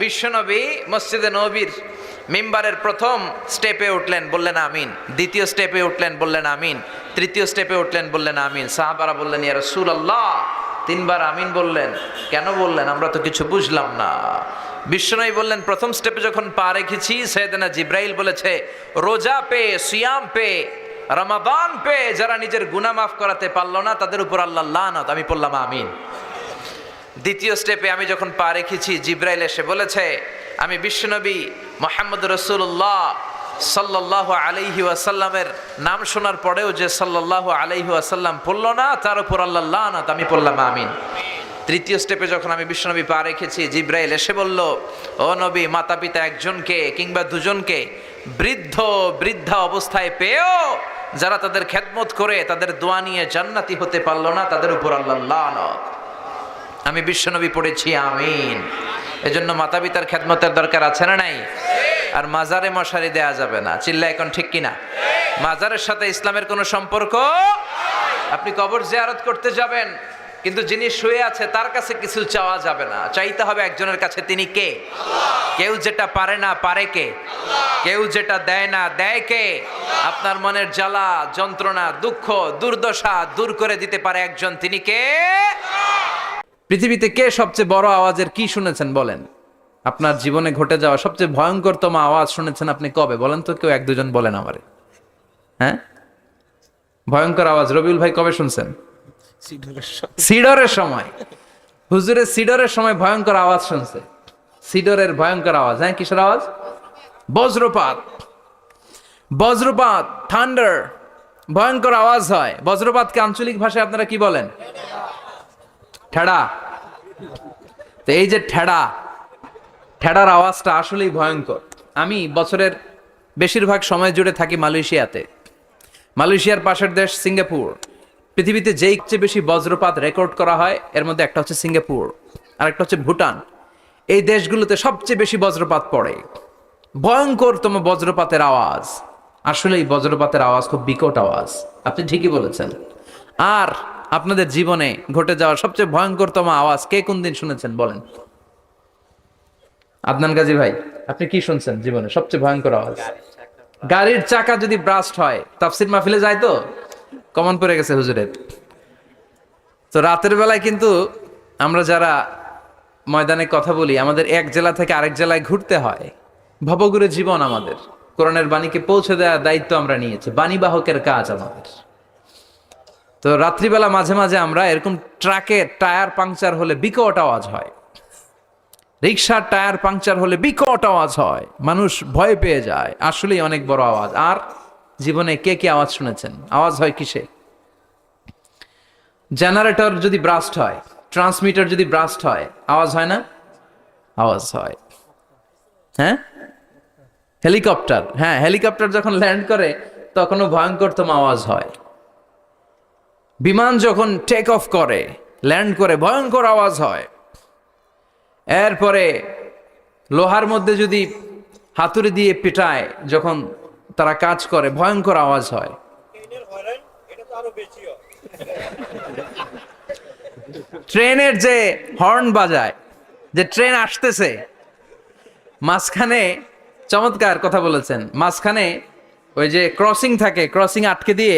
বিশ্বনবী মসজিদে নববীর মিম্বারের প্রথম স্টেপে উঠলেন, বললেন আমিন। দ্বিতীয় স্টেপে উঠলেন, বললেন আমিন। তৃতীয় স্টেপে উঠলেন, বললেন আমিন। সাহাবারা বললেন, ইয়া রাসূলুল্লাহ, তিনবার আমিন বললেন, কেন বললেন? আমরা তো কিছু বুঝলাম না। বিশ্বনবী বললেন, প্রথম স্টেপে যখন পা রেখেছি, সাইয়েদনা জিব্রাইল বলেছে, রোজা পে, সিয়াম পে, রমাদান পে যারা নিজের গুনাহ মাফ করাতে পারলো না, তাদের উপর আল্লাহ লানত। আমি বললাম আমিন। দ্বিতীয় স্টেপে আমি যখন পা রেখেছি, জিব্রাইল এসে বলেছে, আমি বিশ্বনবী মুহাম্মদ রাসূলুল্লাহ সাল্লাল্লাহু আলাইহি ওয়াসাল্লামের নাম শোনার পরেও যে সাল্লাল্লাহু আলাইহি ওয়াসাল্লাম পড়লো না, তার উপর আল্লাহ লানত। আমি বললাম আমিন। তৃতীয় স্টেপে যখন আমি বিশ্বনবী পা রেখেছি, জিব্রাইল এসে বলল, ও নবী, মাতা পিতা একজনকে কিংবা দুজনকে বৃদ্ধা অবস্থায় পেয়েও যারা তাদের খেদমত করে তাদের দোয়া নিয়ে জান্নাতি হতে পারলো না, তাদের উপর আল্লাহ লানত। আমি বিশ্বনবী পড়েছি আমিন। এজন্য মাতা পিতার খেদমতের দরকার আছে না নাই? আর মাজারে মশারি দেয়া যাবে না। চিল্লা এখন ঠিক কিনা? মাজারের সাথে ইসলামের কোনো সম্পর্ক। আপনি কবর জিয়ারত করতে যাবেন, কিন্তু যিনি শুয়ে আছে তার কাছে কিছু চাওয়া যাবে না। চাইতে হবে একজনের কাছে, তিনি কে? কেউ যেটা পারে না, পারে কে? কেউ যেটা দেয় না, দেয় কে? আপনার মনের জ্বালা, যন্ত্রণা, দুঃখ, দুর্দশা দূর করে দিতে পারে একজন, তিনি কে? পৃথিবীতে কে সবচেয়ে বড় আওয়াজের কি শুনেছেন বলেন? আপনার জীবনে ঘটে যাওয়া সবচেয়ে ভয়ঙ্করতম আওয়াজ শুনেছেন আপনি কবে? বলেন তো, কেউ এক দুজন বলেন আমারে। হ্যাঁ, ভয়ঙ্কর আওয়াজ রবিউল ভাই কবে শুনছেন? সিডরের সময়। হুজুরের সিডরের সময় ভয়ঙ্কর আওয়াজ শুনছে। সিডরের ভয়ঙ্কর আওয়াজ। হ্যাঁ, কিসের আওয়াজ? বজ্রপাত। বজ্রপাত, থান্ডার, ভয়ঙ্কর আওয়াজ হয়। বজ্রপাতকে আঞ্চলিক ভাষায় আপনারা কি বলেন? ঠেড়া। তো এই যে ঠেড়ার আওয়াজটা আসলেই ভয়ঙ্কর। আমি বছরের বেশিরভাগ সময় জুড়ে থাকি মালয়েশিয়াতে। মালয়েশিয়ার পাশের দেশ সিঙ্গাপুর। পৃথিবীতে যেই চেয়ে বেশি বজ্রপাত রেকর্ড করা হয়, এর মধ্যে একটা হচ্ছে সিঙ্গাপুর, আর একটা হচ্ছে ভুটান। এই দেশগুলোতে সবচেয়ে বেশি বজ্রপাত পড়ে। ভয়ঙ্করতম বজ্রপাতের আওয়াজ। আসলেই বজ্রপাতের আওয়াজ খুব বিকট আওয়াজ। আপনি ঠিকই বলেছেন। আর আপনাদের জীবনে ঘটে যাওয়া সবচেয়ে ভয়ঙ্করতম আওয়াজ কে কোন দিন শুনেছেন বলেন? আদনান গাজী ভাই, আপনি কি শুনছেন জীবনে সবচেয়ে ভয়ঙ্কর আওয়াজ? গাড়ির চাকা যদি ব্রাস্ট হয়। তাফসির মাহফিলে যায় তো কমন পড়ে গেছে হুজুরের। তো রাতের বেলায় কিন্তু আমরা যারা ময়দানে কথা বলি, আমাদের এক জেলা থেকে আরেক জেলায় ঘুরতে হয়। ভবঘুরে জীবন আমাদের। কোরআনের বাণীকে পৌঁছে দেওয়ার দায়িত্ব আমরা নিয়েছি, বাণীবাহকের কাজ আমাদের। তো রাত্রিবেলা মাঝে মাঝে আমরা এরকম ট্রাকের টায়ার পাংচার হলে বিকট আওয়াজ হয়, রিক্সার টায়ার পাংচার হলে বিকট আওয়াজ হয়, মানুষ ভয় পেয়ে যায়। আসলেই অনেক বড় আওয়াজ। আর জীবনে কে কে আওয়াজ শুনেছেন? আওয়াজ হয় কিসে? জেনারেটর যদি ব্রাস্ট হয়, ট্রান্সমিটার যদি ব্রাস্ট হয়, আওয়াজ হয় না? আওয়াজ হয়। হ্যাঁ, হেলিকপ্টার। হ্যাঁ, হেলিকপ্টার যখন ল্যান্ড করে তখনও ভয়ঙ্করতম আওয়াজ হয়। বিমান যখন টেক অফ করে, ল্যান্ড করে, ভয়ঙ্কর আওয়াজ হয়। এরপরে লোহার মধ্যে যদি হাতুড়ি দিয়ে পিটায়, যখন তারা কাজ করে, ভয়ঙ্কর আওয়াজ হয়। ট্রেনের যে হর্ন বাজায়, যে ট্রেন আসতেছে, মাঝখানে চমৎকার কথা বলেছেন, মাঝখানে ওই যে ক্রসিং থাকে, ক্রসিং আটকে দিয়ে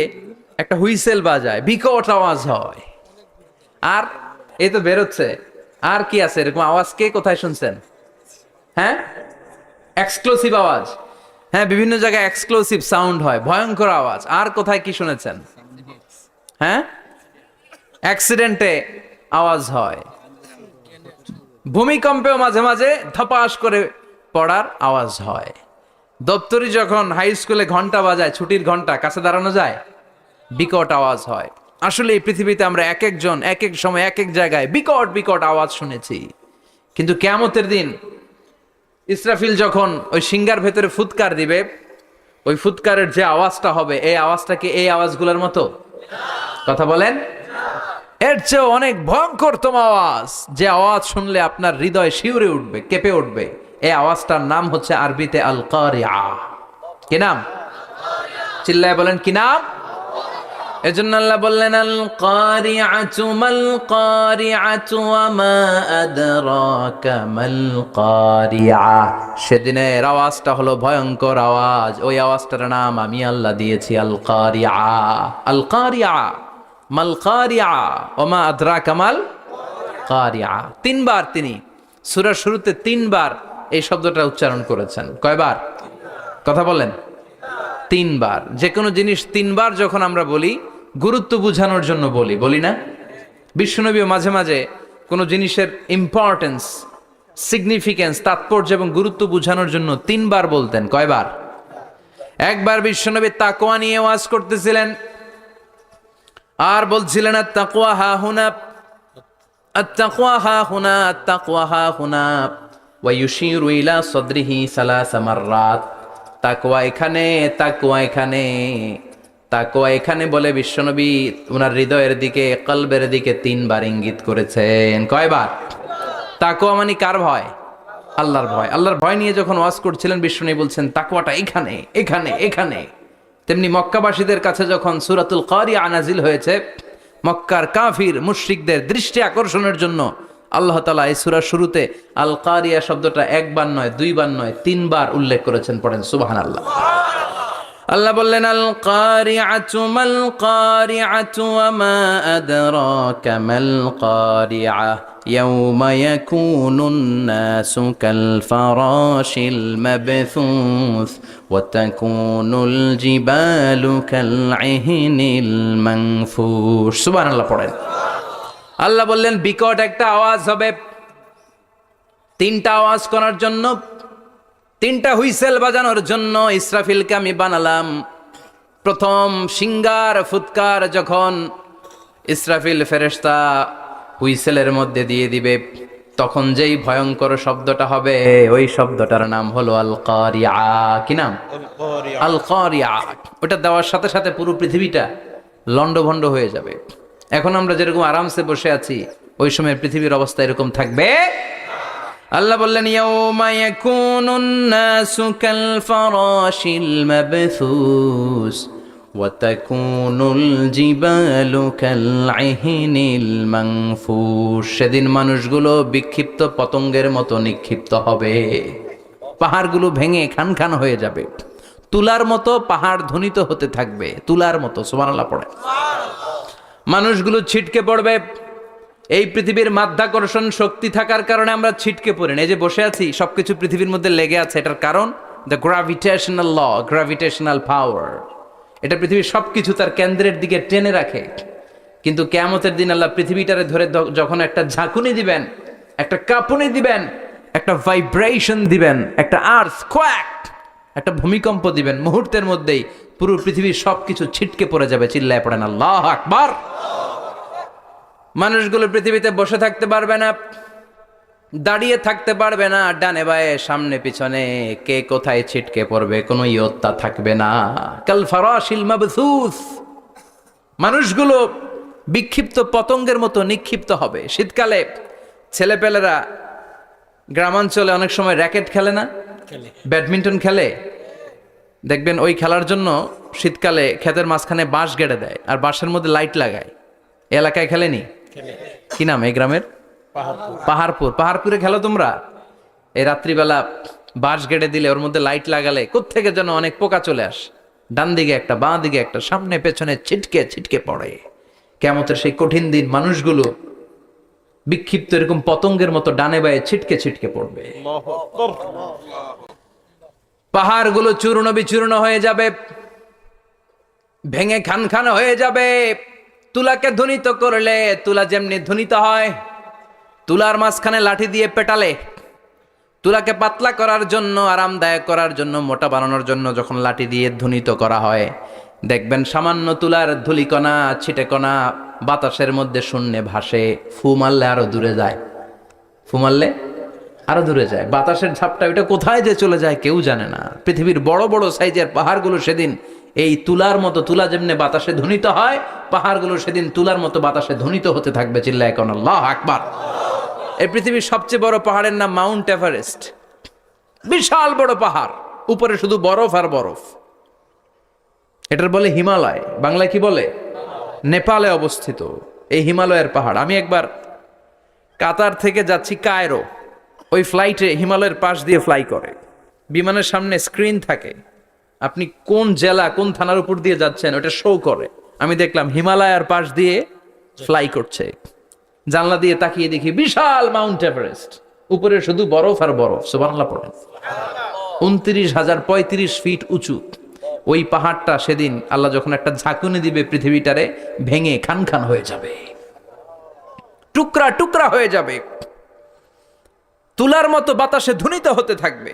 একটা হুইসেল বাজায়, বিকট আওয়াজ হয়। আর এই তো বেরোচ্ছে। আর কি আছে এরকম আওয়াজ? কে কোথায় শুনছেন? হ্যাঁ, এক্সক্লুসিভ আওয়াজ। হ্যাঁ, বিভিন্ন জায়গায় এক্সক্লুসিভ সাউন্ড হয়, ভয়ঙ্কর আওয়াজ। আর কোথায় কি শুনেছেন? হ্যাঁ, অ্যাক্সিডেন্টে আওয়াজ হয়। ভূমিকম্পেও মাঝে মাঝে ধপাস করে পড়ার আওয়াজ হয়। দপ্তরি যখন হাই স্কুলে ঘন্টা বাজায়, ছুটির ঘন্টা, কাছে দাঁড়ানো যায়, বিকট আওয়াজ হয়। আসলে এই পৃথিবীতে আমরা এক একজন এক এক সময় এক এক জায়গায় বিকট বিকট আওয়াজ শুনেছি। কিন্তু কিয়ামতের দিন ইসরাফিল যখন ওই সিংহার ভেতরে ফুৎকার দিবে, ওই ফুৎকারের যে আওয়াজটা হবে, এই আওয়াজটা কি এই আওয়াজগুলোর মতো? কথা বলেন। এর চেয়ে অনেক ভয়ঙ্করতম আওয়াজ, যে আওয়াজ শুনলে আপনার হৃদয় শিউরে উঠবে, কেঁপে উঠবে। এই আওয়াজটার নাম হচ্ছে আরবিতে আল কারিআ। কি নাম? চিল্লায় বলেন, কি নাম? এজন্য আল্লাহ বললেন আল কারিআতু মাল কারিআতু ওয়া মা আদরাকা মাল কারিআ। সেদিনের আওয়াজটা হলো ভয়ঙ্কর আওয়াজ, ওই আওয়াজটার নাম আমি আল্লাহ দিয়েছি আল কারিআ। আল কারিআ মাল কারিআ ওয়া মা আদরাকা মাল কারিআ। তিনবার তিনি সূরার শুরুতে তিনবার এই শব্দটা উচ্চারণ করেছেন। কয়বার? কথা বলেন। তিনবার। যে কোনো জিনিস তিনবার যখন আমরা বলি গুরুত্ব বোঝানোর জন্য বলি না? বিশ্বনবীও মাঝে মাঝে কোনো জিনিসের ইম্পর্টেন্স, সিগনিফিকেন্স, তাৎপর্য এবং গুরুত্ব বোঝানোর জন্য তিনবার বলতেন। কয়বার? একবার বিশ্বনবী তাকওয়া নিয়ে ওয়াজ করতেছিলেন আর বলছিলেন আত-তাকওয়া হা হুনা, আত-তাকওয়া হা হুনা, আত-তাকওয়া হা হুনা ওয়া ইউশিরু ইলা সাদরিহি সালাসা মাররাত। তাকওয়া এখানে, তাকওয়া এখানে, তাকওয়া এখানে বলে বিশ্বনবী ওনার হৃদয়ের দিকে, কলবের দিকে তিনবার ইঙ্গিত করেছেন। কয়বার? তাকওয়া মানে কার ভয়? আল্লাহর ভয়। আল্লাহর ভয় নিয়ে যখন ওয়াজ করছিলেন বিশ্বনবী বলছেন তাকওয়াটা এখানে, এখানে, এখানে। তেমনি মক্কাবাসীদের কাছে যখন সূরাতুল কারিআ নাজিল হয়েছে, মক্কার কাফির মুশরিকদের দৃষ্টি আকর্ষণের জন্য আল্লাহ তাআলা এই সূরার শুরুতে আল কারিয়া শব্দটা একবার নয়, দুইবার নয়, তিনবার উল্লেখ করেছেন। পড়েন সুবহানাল্লাহ। আল্লাহ বললেন আল কারিআতু মাল কারিআতু ওয়া মা আদরাকা মাল কারিআ ইয়াউমা ইয়াকুনুন নাসু কাল ফারাশিল মাবথুস ওয়া তাকুনুল জিবালু কাল ইহনিল মানফুশ। সুবহানাল্লাহ পড়েন। আল্লাহ বললেন বিকট একটা আওয়াজ হবে, তিনটা আওয়াজ করার জন্য, তিনটা হুইসেল বাজানোর জন্য ইসরাফিলকে আমি বানালাম। প্রথম সিঙ্গার ফুৎকার যখন ইসরাফিল ফেরেশতা হুইসেলের মধ্যে দিয়ে দিবে, তখন যেই ভয়ঙ্কর শব্দটা হবে ওই শব্দটার নাম হলো আল কারিআ। কি নাম? আল কারিআ। ওটা দেওয়ার সাথে সাথে পুরো পৃথিবীটা লন্ডভন্ড হয়ে যাবে। এখন আমরা যেরকম আরামসে বসে আছি, ওই সময় পৃথিবীর অবস্থা এরকম থাকবে। আল্লাহ বললেন ইয়াউমা ইয়াকুনুন নাসু কাল ফারাশিল মাবথুস ওয়া তাকুনুল জিবালু কাল ইহনিল মানফুশ। সেদিন মানুষগুলো বিক্ষিপ্ত পতঙ্গের মতো নিক্ষিপ্ত হবে, পাহাড়গুলো ভেঙে খান খান হয়ে যাবে, তুলার মতো পাহাড় ধ্বনিত হতে থাকবে, তুলার মতো। সুবহানাল্লাহ পড়ে। মানুষগুলো ছিটকে পড়বে। এই পৃথিবীর মাধ্যাকর্ষণ শক্তি থাকার কারণে আমরা ছিটকে পড়ি না। এই যে বসে আছি, সবকিছু পৃথিবীর মধ্যে লেগে আছে, এটার কারণ দ্য গ্র্যাভিটেশনাল ল, গ্র্যাভিটেশনাল পাওয়ার। এটা পৃথিবীর সবকিছু তার কেন্দ্রের দিকে টেনে রাখে। কিন্তু কিয়ামতের দিন আল্লাহ পৃথিবীটারে ধরে যখন একটা ঝাঁকুনি দিবেন, একটা কাঁপুনি দিবেন, একটা ভাইব্রেশন দিবেন, একটা আর্থকোয়াক, একটা ভূমিকম্প দিবেন, মুহূর্তের মধ্যেই পুরো পৃথিবীর সবকিছু ছিটকে পড়ে যাবে। চিল্লায় পড়েন আল্লাহু আকবার। মানুষগুলো পৃথিবীতে বসে থাকতে পারবে না, দাঁড়িয়ে থাকতে পারবে না, ডানে বায়ে সামনে পিছনে কে কোথায় ছিটকে পড়বে কোনো ইয়ত্তা থাকবে না। কাল ফারাশিল মাবথুস। মানুষগুলো বিক্ষিপ্ত পতঙ্গের মতো নিক্ষিপ্ত হবে। শীতকালে ছেলেপেলেরা গ্রামাঞ্চলে অনেক সময় র্যাকেট খেলে না, ব্যাডমিন্টন খেলে। দেখবেন ওই খেলার জন্য শীতকালে ক্ষেতের মাঝখানে বাঁশ গেড়ে দেয় আর বাঁশের মধ্যে লাইট লাগায়। এলাকায় খেলেনি? কি নাম এই গ্রামের? পাহাড়পুর। পাহাড়পুরে খেলো তোমরা? এই রাত্রিবেলা বাঁশ গেড়ে দিলে ওর মধ্যে লাইট লাগালে কোত্থেকে যেন অনেক পোকা চলে আসে, ডান দিকে একটা, বাঁ দিকে একটা, সামনে পেছনে ছিটকে ছিটকে পড়ে। কিয়ামতের সেই কঠিন দিন মানুষগুলো বিক্ষিপ্ত এরকম পতঙ্গের মতো ডানে বায়ে ছিটকে ছিটকে পড়বে। পাহাড়গুলো চূর্ণ বিচূর্ণ হয়ে যাবে, ভেঙে খান খান হয়ে যাবে। তুলাকে ধ্বনিত করলে তুলা যেমনি ধ্বনিত হয়, তুলার মাঝখানে লাঠি দিয়ে পেটালে, তুলাকে পাতলা করার জন্য, আরামদায়ক করার জন্য, মোটা বানানোর জন্য যখন লাঠি দিয়ে ধ্বনিত করা হয়, দেখবেন সামান্য তুলার ধুলিকণা, ছিটেকণা বাতাসের মধ্যে শূন্যে ভাসে। ফু মারলে আরো দূরে যায়, ফু মারলে আরো দূরে যায়। বাতাসের ঝাপটা ওইটা কোথায় যে চলে যায় কেউ জানে না। পৃথিবীর বড় বড় সাইজের পাহাড়গুলো সেদিন এই তুলার মতো, তুলা যেমনি বাতাসে ধ্বনিত হয়, পাহাড়গুলো সেদিন তুলার মতো বাতাসে ধ্বনিত হতে থাকবে। চিল্লায় কোন আল্লাহু আকবার। এই পৃথিবীর সবচেয়ে বড় পাহাড়ের নাম মাউন্ট এভারেস্ট। বিশাল বড় পাহাড়, উপরে শুধু বরফ আর বরফ। এটার বলে হিমালয়। বাংলায় কি বলে? নেপালে অবস্থিত এই হিমালয়ের পাহাড়। আমি একবার কাতার থেকে যাচ্ছি কায়রো, ওই ফ্লাইটে হিমালয়ের পাশ দিয়ে ফ্লাই করে, বিমানের সামনে স্ক্রিন থাকে, আপনি কোন জেলা কোন থানার উপর দিয়ে যাচ্ছেন ওটা শো করে। আমি দেখলাম হিমালয়ের পাশ দিয়ে ফ্লাই করছে, জানলা দিয়ে তাকিয়ে দেখি বিশাল মাউন্ট এভারেস্ট, উপরে শুধু বরফ আর বরফ। সুবহানাল্লাহ পড়েন। 29,035 ফিট উঁচু ওই পাহাড়টা, সেদিন আল্লাহ যখন একটা ঝাঁকুনি দিবে পৃথিবীটারে ভেঙে খান খান হয়ে যাবে, টুকরা টুকরা হয়ে যাবে, তুলার মতো বাতাসে ধ্বনিত হতে থাকবে।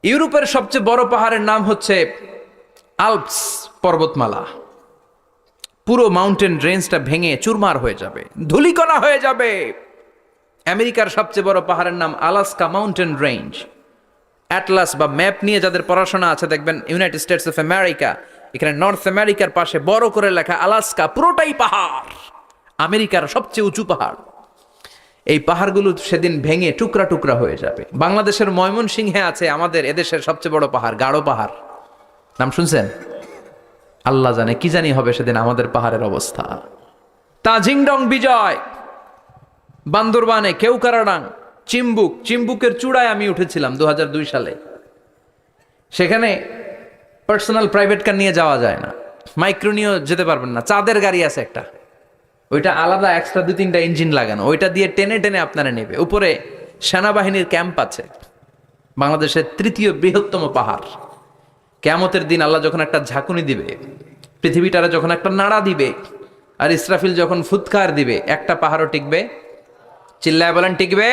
ইউরোপের সবচেয়ে বড় পাহাড়ের নাম হচ্ছে আল্পস পর্বতমালা। পুরো মাউন্টেন রেঞ্জটা ভেঙে চুরমার হয়ে যাবে, ধূলিকণা হয়ে যাবে। আমেরিকার সবচেয়ে বড় পাহাড়ের নাম আলাস্কা মাউন্টেন রেঞ্জ। অ্যাটলাস বা ম্যাপ নিয়ে যাদের পড়াশোনা আছে দেখবেন ইউনাইটেড স্টেটস অফ আমেরিকা, এখানে নর্থ আমেরিকার পাশে বড় করে লেখা আলাস্কা, পুরোটাই পাহাড়, আমেরিকার সবচেয়ে উঁচু পাহাড়। এই পাহাড়গুলো সেদিন ভেঙে টুকরা টুকরা হয়ে যাবে। বাংলাদেশের ময়মনসিংহে আছে আমাদের এদেশের সবচেয়ে বড় পাহাড়, গাঢ় পাহাড়, নাম শুনছেন? আল্লাহ জানে কি জানি হবে সেদিন আমাদের পাহাড়ের অবস্থা। তাজিংডং বিজয়, বান্দরবানে কেউকারাডাং, চিম্বুকের চূড়ায় আমি উঠেছিলাম 2002 সালে। সেখানে পার্সোনাল প্রাইভেট কার নিয়ে যাওয়া যায় না, মাইক্রো নিয়েও যেতে পারবেন না। চাঁদের গাড়ি আছে একটা, ওইটা আলাদা এক্সট্রা 2-3টা ইঞ্জিন লাগানো, ওইটা দিয়ে টেনে টেনে আপনারা নেবে। উপরে সেনাবাহিনীর ক্যাম্প আছে, বাংলাদেশের 3য় বৃহত্তম পাহাড়। কিয়ামতের দিন আল্লাহ যখন একটা ঝাঁকুনি দিবে, পৃথিবীটারে যখন একটা নাড়া দিবে, আর ইসরাফিল যখন ফুৎকার দিবে, একটা পাহাড়ও টিকবে? চিল্লায় বলেন টিকবে?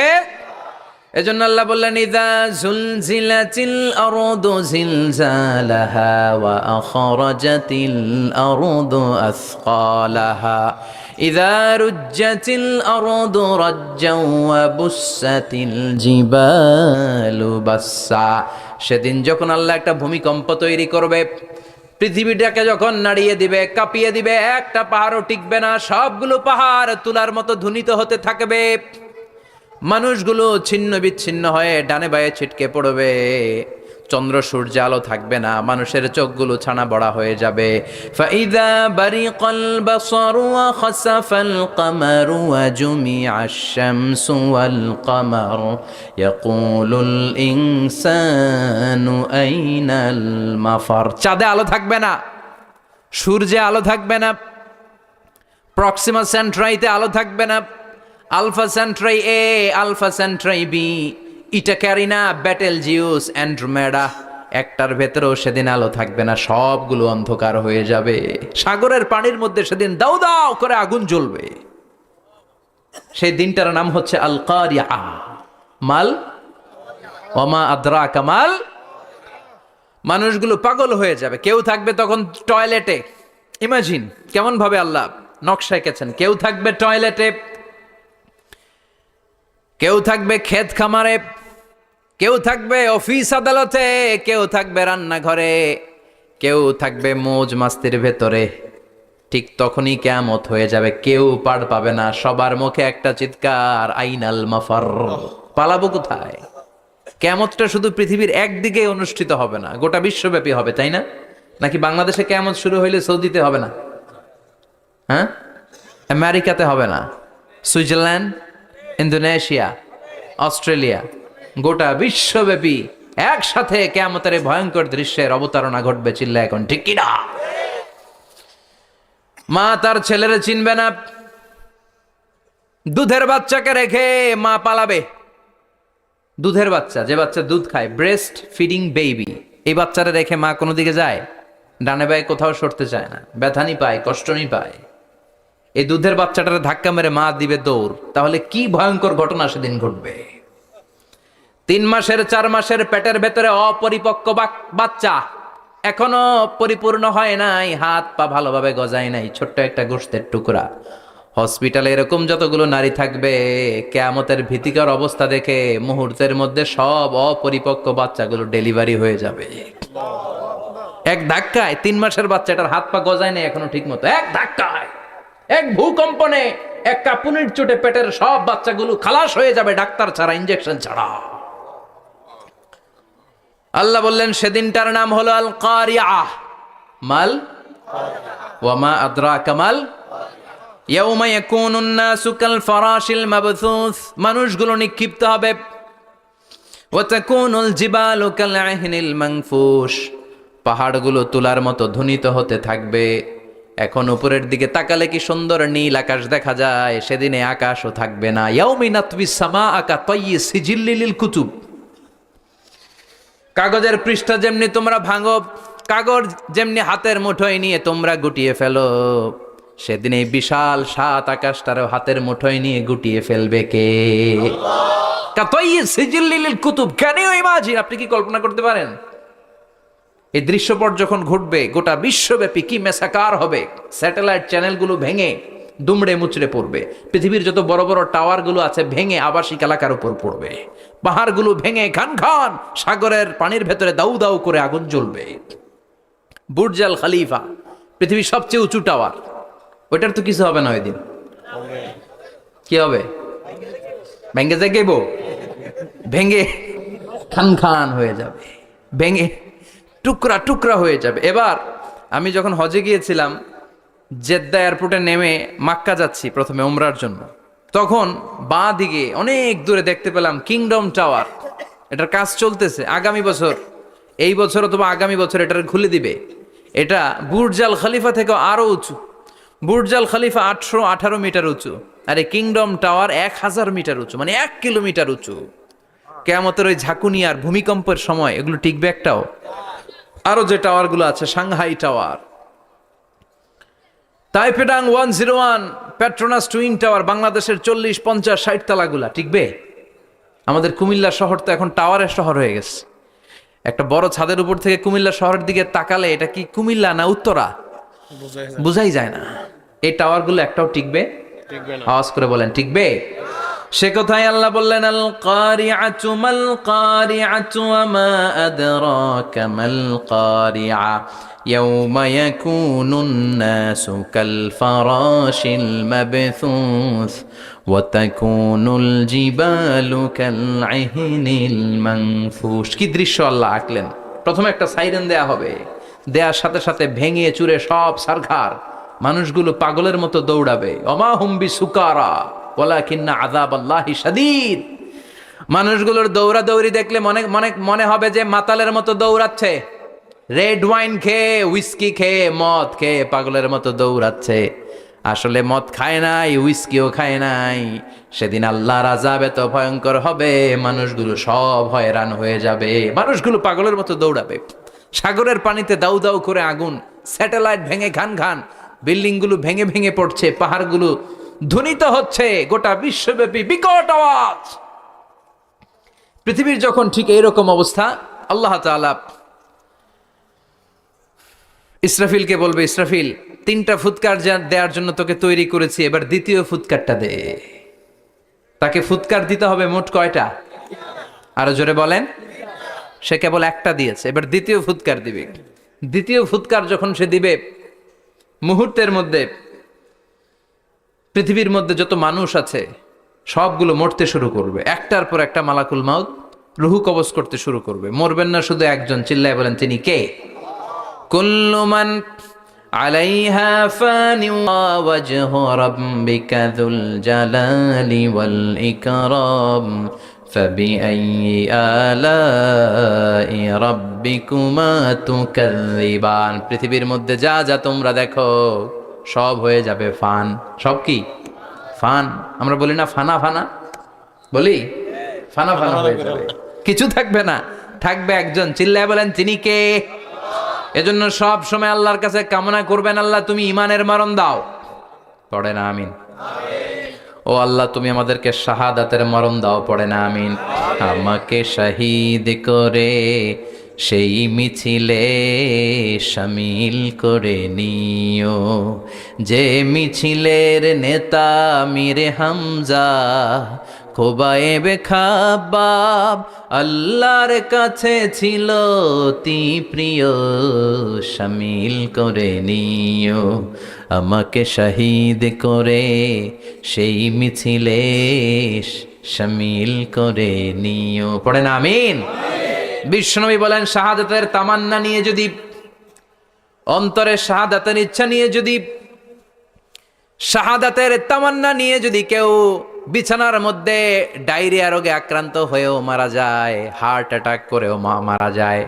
এজন্য আল্লাহ বললেন ইযা যুলজিলাতিল আরদু জিলজালাহা ওয়া আখরাজাতিল আরদু আসকালাহা ইযা রুজ্জাতিল আরদু রাজ্জাও ওয়া বুসাতিল জিবালু বাসসা। সেদিন যখন আল্লাহ একটা ভূমিকম্প তৈরি করবে, পৃথিবীটাকে যখন নাড়িয়ে দিবে, কাঁপিয়ে দিবে, একটা পাহাড়ও টিকবে না, সবগুলো পাহাড় তুলার মতো ধ্বনিত হতে থাকবে। মানুষগুলো ছিন্ন বিচ্ছিন্ন হয়ে ডানে বায়ে ছিটকে পড়বে, চন্দ্র সূর্য আলো থাকবে না, মানুষের চোখগুলো ছানা বড়া হয়ে যাবে। ফাইদা বারিকাল বাসারু ওয়া খাসাফাল কামারু ওয়া জুমিআশ শামসু ওয়াল কামারু ইয়াকুলুল ইনসানু আইনাল মাফার। চাঁদে আলো থাকবে না, সূর্যে আলো থাকবে না, প্রক্সিমা সেন্ট্রাইতে আলো থাকবে না, আলফা সেন্ট্রাই এ, আলফা সেন্ট্রাই বি, ইটাক্যারিনা, ব্যাটেলজিউস, অ্যান্ড্রোমেডা, একটার ভেতরেও সেদিন আলো থাকবে না, সবগুলো অন্ধকার হয়ে যাবে। সাগরের পানির মধ্যে সেদিন দাউ দাউ করে আগুন জ্বলবে। সেই দিনটার নাম হচ্ছে আল কারিয়া। মাল ওমা আদরাকা মাল। মানুষগুলো পাগল হয়ে যাবে। কেউ থাকবে তখন টয়লেটে, ইমাজিন কেমন ভাবে আল্লাহ নকশা এঁকেছেন। কেউ থাকবে টয়লেটে, কেউ থাকবে ক্ষেত খামারে, কেউ থাকবে অফিস আদালতে, কেউ থাকবে রান্নাঘরে, কেউ থাকবে মৌজ মাস্তির ভেতরে। ঠিক তখনই কিয়ামত হয়ে যাবে, কেউ পার পাবে না, সবার মুখে একটা চিৎকার, আইনাল মাফার। পালাবো কোথায়? কিয়ামতটা শুধু পৃথিবীর একদিকে অনুষ্ঠিত হবে না, গোটা বিশ্বব্যাপী হবে, তাই না? নাকি বাংলাদেশে কিয়ামত শুরু হইলে সৌদিতে হবে না? হ্যাঁ, আমেরিকাতে হবে না, সুইজারল্যান্ড, ইন্দোনেশিয়া, অস্ট্রেলিয়া, গোটা বিশ্বব্যাপী একসাথে কিয়ামতের ভয়ঙ্কর দৃশ্যের অবতারণা ঘটবে। চিল্লা এখন ঠিক কিনা? মা তার ছেলেরে চিনবে না, দুধের বাচ্চাকে রেখে মা পালাবে। দুধের বাচ্চা, যে বাচ্চা দুধ খায়, ব্রেস্ট ফিডিং বেবি, এই বাচ্চারা রেখে মা কোনো দিকে যায়? ডানে বায়ে কোথাও সরতে চায় না, ব্যথানি পায়, কষ্টনি পায়। এই দুধের বাচ্চাটারে ধাক্কা মেরে মা দিবে দৌড়। তাহলে কি ভয়ঙ্কর ঘটনা সেদিন ঘটবে। 3 মাসের 4 মাসের পেটের ভেতরে অপরিপক্ক বাচ্চা, এখনো পরিপূর্ণ হয় নাই, হাত পা ভালোভাবে গজায় নাই, ছোট্ট একটা গোশতের টুকরা। হসপিটালে এরকম যতগুলো নারী থাকবে, কিয়ামতের ভীতিকর অবস্থা দেখে মুহূর্তের মধ্যে সব অপরিপক্ক বাচ্চাগুলো ডেলিভারি হয়ে যাবে। এক ধাক্কায় 3 মাসের বাচ্চাটার হাত পা গজায় নাই এখনো ঠিক মতো, এক ধাক্কায়, এক ভূকম্পনে, এক কাঁপুনির চোটে পেটের সব বাচ্চাগুলো খালাস হয়ে যাবে, ডাক্তার ছাড়া, ইনজেকশন ছাড়া। আল্লাহ বললেন সেদিনটার নাম হলো আল কারিয়া। মাল ওয়া মা আদরাকা মাল ইয়াউমা ইয়াকুনুন নাসু কাল ফারাশিল মাবথুস, মানুষগুলো নিক্ষিপ্ত হবে। ওয়া তাকুনুল জিবালু কাল আহিনিল মানফুশ, পাহাড়গুলো তুলার মতো ধ্বনিত হতে থাকবে। এখন উপরের দিকে তাকালে কি সুন্দর নীল আকাশ দেখা যায়, সেদিনে আকাশও থাকবে না। ইয়াউমিন নাতবিস সামাআ কা তায়্যি সিজিল্লিল কুতুব, কাগজের পৃষ্ঠা যেমনি তোমরা ভাঙো, কাগজ যেমনি হাতের মুঠোয় নিয়ে তোমরা গুটিয়ে ফেলো, সেদিন এই বিশাল সাত আকাশটারও হাতের মুঠোয় নিয়ে গুটিয়ে ফেলবে কে? কাতাইয়্যি সিজিল্লিল কুতুব, ক্যান ইউ ইমাজিন? আপনি কি কল্পনা করতে পারেন এই দৃশ্যপট যখন ঘটবে গোটা বিশ্বব্যাপী কি মেসাকার হবে? স্যাটেলাইট চ্যানেলগুলো ভেঙে দুমড়ে মুচড়ে পড়বে, পৃথিবীর যত বড় বড় টাওয়ারগুলো আছে ভেঙে আবাসিক এলাকার উপর পড়বে, পাহাড়গুলো ভেঙে খান খান সাগরের পানির ভেতরে দাউ দাউ করে আগুন জ্বলবে। বুর্জ আল খলিফা, পৃথিবীর সবচেয়ে উঁচু টাওয়ার, ওইটার তো কিছু হবে না, ওই দিন কি হবে? ভেঙে যাইব, ভেঙে খান খান হয়ে যাবে, ভেঙে টুকরা টুকরা হয়ে যাবে। এবার আমি যখন হজে গিয়েছিলাম, জেদ্দা এয়ারপোর্টে নেমে মাক্কা যাচ্ছি প্রথমে উমরার জন্য, তখন বাঁ দিকে অনেক দূরে দেখতে পেলাম কিংডম টাওয়ার। এটার কাজ চলতেছে, আগামী বছর, এই বছর অথবা আগামী বছর এটার খুলে দিবে। এটা বুর্জ আল খলিফা থেকে আরো উঁচু। বুর্জ আল খলিফা 818 মিটার উঁচু, আর এই কিংডম টাওয়ার 1000 মিটার উঁচু, মানে 1 কিলোমিটার উঁচু। কিয়ামতের ওই ঝাঁকুনি আর ভূমিকম্পের সময় এগুলো টিকবে একটাও? আরো যে টাওয়ারগুলো আছে, সাংহাই টাওয়ার, তাইপেডাং 101, পেট্রোনাস টুইন টাওয়ার, বাংলাদেশের 40, 50, 60 তালাগুলা টিকবে? আমাদের কুমিল্লা শহর তো এখন টাওয়ারের শহর হয়ে গেছে। একটা বড় ছাদের উপর থেকে কুমিল্লা শহরের দিকে তাকালে এটা কি কুমিল্লা না উত্তরা বুঝাই যায় না। এই টাওয়ারগুলো একটাও টিকবে? আওয়াজ করে বলেন টিকবে? সে কথাই আল্লাহ বললেন, আল কারিআতু মাল কারিআতু ওয়া মা আদরাকা মাল কারিআ ইয়াউমা ইয়াকুনুন নাসু কাল ফারাশিল মাবথুস ওয়া তাকুনুল জিবালু কাল আহিনিল মানফুশ। কি দৃশ্য আল্লাহ আঁকলেন! প্রথমে একটা সাইরেন দেয়া হবে, দেয়ার সাথে সাথে ভেঙে চুরে সব সারখার, মানুষগুলো পাগলের মতো দৌড়াবে। ওমা হুম বিসুকারা ওয়ালাকিন্না আযাবাল্লাহি শাদীদ। মানুষগুলোর দৌড়াদৌড়ি দেখলে মনে হবে যে মাতালের মতো দৌড়াচ্ছে, রেড ওয়াইন খেয়ে, হুইস্কি খেয়ে, মদ খেয়ে পাগলের মতো দৌড়াচ্ছে। আসলে মদ খায় নাই, হুইস্কিও খায় নাই। সেদিন আল্লাহর আযাব এত ভয়ঙ্কর হবে, মানুষগুলো সব হয়রান হয়ে যাবে, মানুষগুলো পাগলের মতো দৌড়াবে। সাগরের পানিতে দাউ দাউ করে আগুন, স্যাটেলাইট ভেঙে খান খান, বিল্ডিংগুলো ভেঙে ভেঙে পড়ছে, পাহাড়গুলো ধ্বনিত হচ্ছে, গোটা বিশ্বব্যাপী বিকট আওয়াজ। পৃথিবীর যখন ঠিক এইরকম অবস্থা, আল্লাহ তাআলা ইসরাফিলকে বলবে, ইসরাফিল 3টা ফুৎকার দেওয়ার জন্য তোকে তৈরি করেছি, এবার দ্বিতীয় ফুৎকারটা দে। তাকে ফুৎকার দিতে হবে মোট কয়টা? আরো জোরে বলেন। সে কেবল একটা দিয়েছে, এবার দ্বিতীয় ফুৎকার দিবে। দ্বিতীয় ফুৎকার যখন সে দিবে, মুহূর্তের মধ্যে পৃথিবীর মধ্যে যত মানুষ আছে সবগুলো মরতে শুরু করবে, একটার পর একটা মালাকুল মাউত রুহু কবজ করতে শুরু করবে। মরবেন না শুধু একজন, চিল্লায় বলেন তিনি কে? কুল্লু মান আলাইহা ফানি ওয়া ওয়াজহু রাব্বিকা যুল জালালি ওয়াল ইকরাম ফাবিআইয়ি আলাই রাব্বিকুমা তুকাযযিবান। পৃথিবীর মধ্যে যা যা তোমরা দেখো সব হয়ে যাবে ফান। সব কি ফান? আমরা বলি না ফানা ফানা, বলি ফানা ফানা হয়ে যাবে, কিছু থাকবে না, থাকবে একজন, চিল্লায় বলেন তিনি কে? এজন্য সব সময় আল্লাহর কাছে কামনা করবেন, আল্লাহ তুমি ইমানের মরণ দাও। পড়ে না আমিন? ও আল্লাহ তুমি আমাদেরকে শাহাদাতের মরণ দাও। পড়ে না আমিন? আমাকে শহীদ করে সেই মিছিলে শামিল করে নিও, যে মিছিলের নেতা মীর হামজা খোবায়েবে খাব্বাব আল্লাহর কাছে ছিল অতি প্রিয়, শামিল করে নিও। আমাকে শহীদ করে সেই মিছিলে শামিল করে নিও। পড়ে না আমিন? বিশ্বনবী বলেন শাহাদাতের তামান্না নিয়ে যদি অন্তরে শাহাদাতের ইচ্ছা নিয়ে যদি, শাহাদাতের তামান্না নিয়ে যদি কেউ বিছানার মধ্যে ডায়রিয়া রোগে আক্রান্ত হয়েও মারা যায়, হার্ট অ্যাটাক করেও মারা যায়,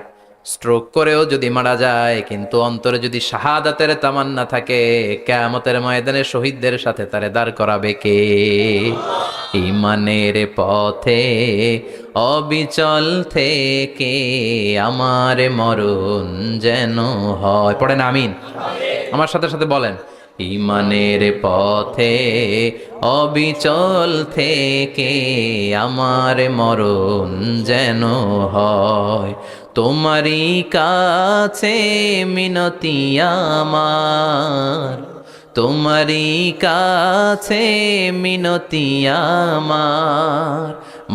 স্ট্রোক করেও যদি মারা যায়, কিন্তু অন্তরে যদি শাহাদাতের তামান্না থাকে, কিয়ামতের ময়দানে শহীদদের সাথে তারে দাঁড় করাবে কে? ঈমানের পথে অবিচল থেকে আমার মরণ যেন হয়। পড়েন আমিন। আমার সাথে সাথে বলেন, ঈমানের পথে অবিচল থেকে আমার মরণ যেন হয়। তোমারই কাছে মিনতি আমার, তোমারই কাছে মিনতি আমার,